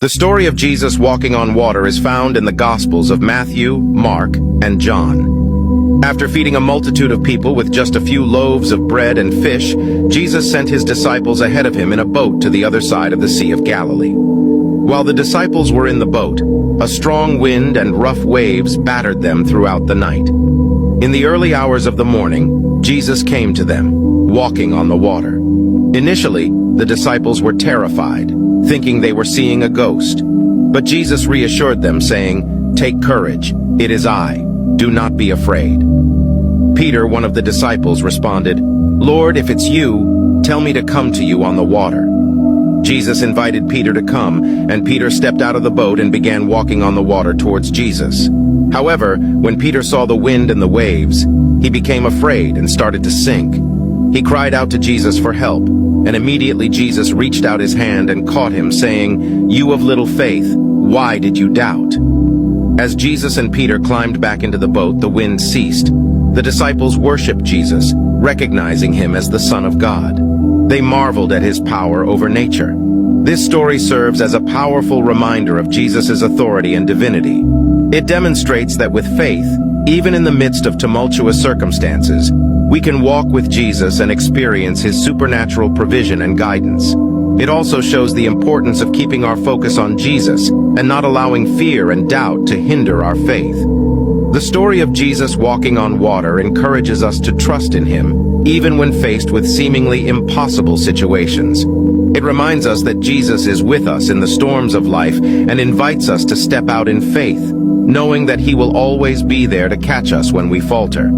The story of Jesus walking on water is found in the Gospels of Matthew, Mark, and John. After feeding a multitude of people with just a few loaves of bread and fish, Jesus sent his disciples ahead of him in a boat to the other side of the Sea of Galilee. While the disciples were in the boat, a strong wind and rough waves battered them throughout the night. In the early hours of the morning, Jesus came to them, walking on the water. Initially, the disciples were terrified, thinking they were seeing a ghost. But Jesus reassured them, saying, "Take courage, it is I. Do not be afraid." Peter, one of the disciples, responded, "Lord, if it's you, tell me to come to you on the water." Jesus invited Peter to come, and Peter stepped out of the boat and began walking on the water towards Jesus. However, when Peter saw the wind and the waves, he became afraid and started to sink. He cried out to Jesus for help, and immediately Jesus reached out his hand and caught him, saying, "You of little faith, why did you doubt?" As Jesus and Peter climbed back into the boat, the wind ceased. The disciples worshiped Jesus, recognizing him as the Son of God. They marveled at his power over nature. This story serves as a powerful reminder of Jesus' authority and divinity. It demonstrates that with faith, even in the midst of tumultuous circumstances, we can walk with Jesus and experience his supernatural provision and guidance. It also shows the importance of keeping our focus on Jesus and not allowing fear and doubt to hinder our faith. The story of Jesus walking on water encourages us to trust in him, even when faced with seemingly impossible situations. It reminds us that Jesus is with us in the storms of life and invites us to step out in faith, knowing that he will always be there to catch us when we falter.